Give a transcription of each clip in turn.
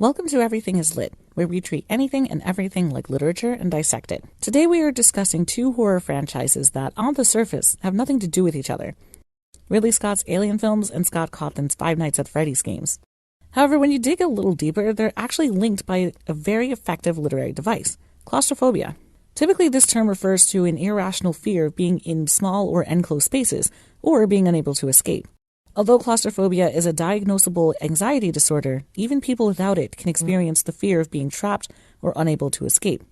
Welcome to Everything is Lit, where we treat anything and everything like literature and dissect it. Today we are discussing two horror franchises that, on the surface, have nothing to do with each other. Ridley Scott's Alien films and Scott Cawthon's Five Nights at Freddy's games. However, when you dig a little deeper, they're actually linked by a very effective literary device, claustrophobia. Typically, this term refers to an irrational fear of being in small or enclosed spaces, or being unable to escape. Although claustrophobia is a diagnosable anxiety disorder, even people without it can experience the fear of being trapped or unable to escape.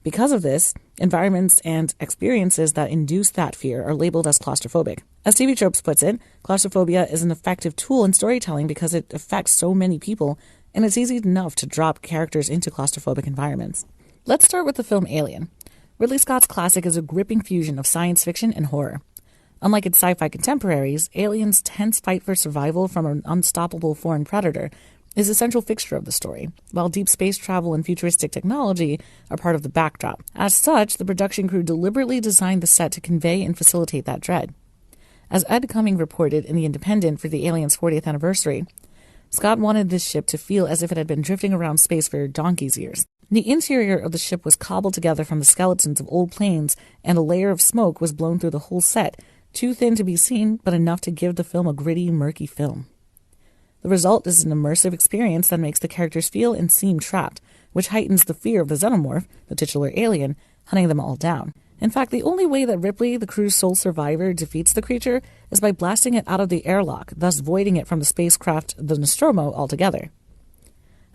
Because of this, environments and experiences that induce that fear are labeled as claustrophobic. As TV Tropes puts it, claustrophobia is an effective tool in storytelling because it affects so many people, and it's easy enough to drop characters into claustrophobic environments. Let's start with the film Alien. Ridley Scott's classic is a gripping fusion of science fiction and horror. Unlike its sci-fi contemporaries, Alien's tense fight for survival from an unstoppable foreign predator is a central fixture of the story, while deep space travel and futuristic technology are part of the backdrop. As such, the production crew deliberately designed the set to convey and facilitate that dread. As Ed Cumming reported in The Independent for the Alien's 40th anniversary, Scott wanted this ship to feel as if it had been drifting around space for donkey's years. The interior of the ship was cobbled together from the skeletons of old planes, and a layer of smoke was blown through the whole set, too thin to be seen, but enough to give the film a gritty, murky film. The result is an immersive experience that makes the characters feel and seem trapped, which heightens the fear of the xenomorph, the titular alien, hunting them all down. In fact, the only way that Ripley, the crew's sole survivor, defeats the creature is by blasting it out of the airlock, thus voiding it from the spacecraft, the Nostromo, altogether.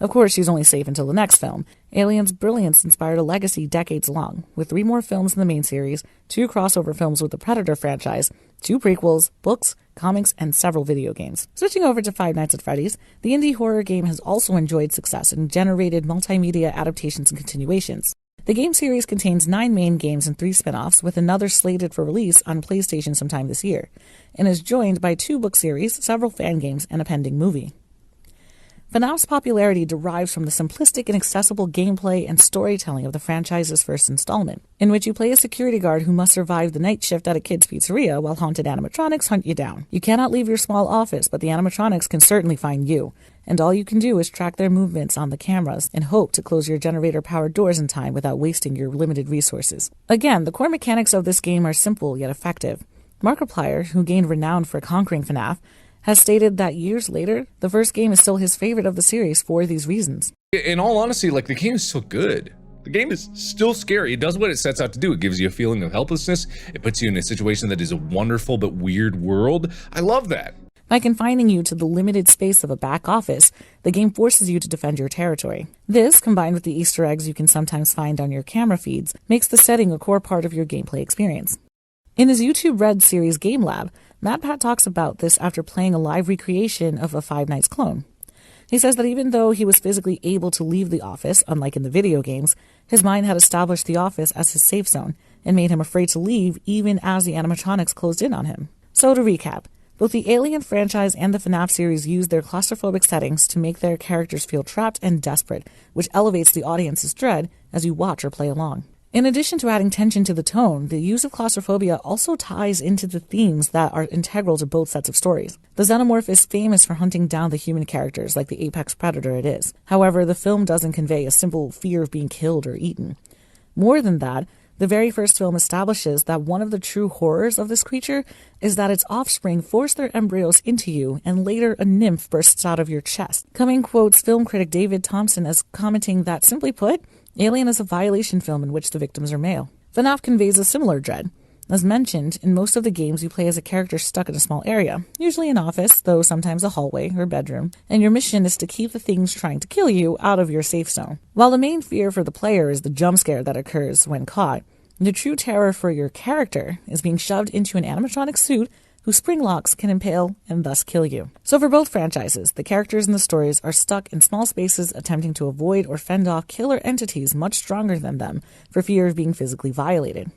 Of course, she's only safe until the next film. Alien's brilliance inspired a legacy decades long, with 3 more films in the main series, 2 crossover films with the Predator franchise, 2 prequels, books, comics, and several video games. Switching over to Five Nights at Freddy's, the indie horror game has also enjoyed success and generated multimedia adaptations and continuations. The game series contains 9 main games and 3 spin-offs, with another slated for release on PlayStation sometime this year, and is joined by 2 book series, several fan games, and a pending movie. FNAF's popularity derives from the simplistic and accessible gameplay and storytelling of the franchise's first installment, in which you play a security guard who must survive the night shift at a kid's pizzeria while haunted animatronics hunt you down. You cannot leave your small office, but the animatronics can certainly find you, and all you can do is track their movements on the cameras and hope to close your generator-powered doors in time without wasting your limited resources. Again, the core mechanics of this game are simple yet effective. Markiplier, who gained renown for conquering FNAF, has stated that years later, the first game is still his favorite of the series for these reasons. In all honesty, the game is still good. The game is still scary. It does what it sets out to do. It gives you a feeling of helplessness. It puts you in a situation that is a wonderful but weird world. I love that. By confining you to the limited space of a back office, the game forces you to defend your territory. This, combined with the Easter eggs you can sometimes find on your camera feeds, makes the setting a core part of your gameplay experience. In his YouTube Red series Game Lab, MatPat talks about this after playing a live recreation of a Five Nights clone. He says that even though he was physically able to leave the office, unlike in the video games, his mind had established the office as his safe zone and made him afraid to leave even as the animatronics closed in on him. So to recap, both the Alien franchise and the FNAF series use their claustrophobic settings to make their characters feel trapped and desperate, which elevates the audience's dread as you watch or play along. In addition to adding tension to the tone, the use of claustrophobia also ties into the themes that are integral to both sets of stories. The xenomorph is famous for hunting down the human characters like the apex predator it is. However, the film doesn't convey a simple fear of being killed or eaten. More than that, the very first film establishes that one of the true horrors of this creature is that its offspring force their embryos into you and later a nymph bursts out of your chest. Cumming quotes film critic David Thompson as commenting that, simply put, Alien is a violation film in which the victims are male. FNAF conveys a similar dread. As mentioned, in most of the games you play as a character stuck in a small area, usually an office, though sometimes a hallway or bedroom, and your mission is to keep the things trying to kill you out of your safe zone. While the main fear for the player is the jump scare that occurs when caught, the true terror for your character is being shoved into an animatronic suit whose spring locks can impale and thus kill you. So for both franchises, the characters in the stories are stuck in small spaces attempting to avoid or fend off killer entities much stronger than them for fear of being physically violated.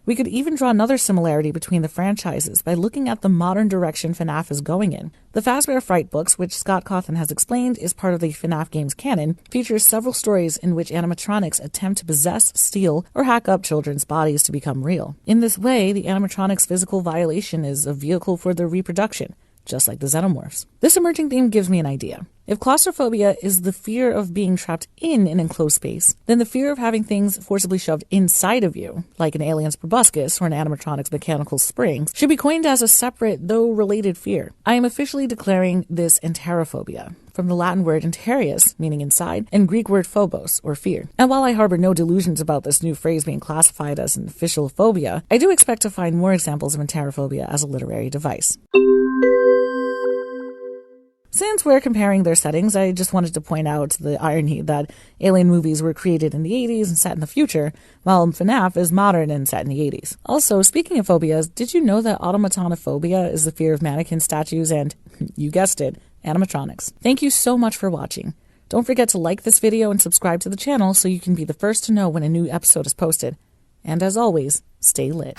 We could even draw another similarity between the franchises by looking at the modern direction FNAF is going in. The Fazbear Fright books, which Scott Cawthon has explained is part of the FNAF games canon, features several stories in which animatronics attempt to possess, steal, or hack up children's bodies to become real. In this way, the animatronics' physical violation is a vehicle for their reproduction. just like the xenomorphs. This emerging theme gives me an idea. If claustrophobia is the fear of being trapped in an enclosed space, then the fear of having things forcibly shoved inside of you, like an alien's proboscis or an animatronic's mechanical springs, should be coined as a separate, though related fear. I am officially declaring this enterophobia, from the Latin word enterius, meaning inside, and Greek word phobos, or fear. And while I harbor no delusions about this new phrase being classified as an official phobia, I do expect to find more examples of enterophobia as a literary device. Since we're comparing their settings, I just wanted to point out the irony that Alien movies were created in the 80s and set in the future, while FNAF is modern and set in the 80s. Also, speaking of phobias, did you know that automatonophobia is the fear of mannequin statues and, you guessed it, animatronics? Thank you so much for watching. Don't forget to like this video and subscribe to the channel so you can be the first to know when a new episode is posted. And as always, stay lit.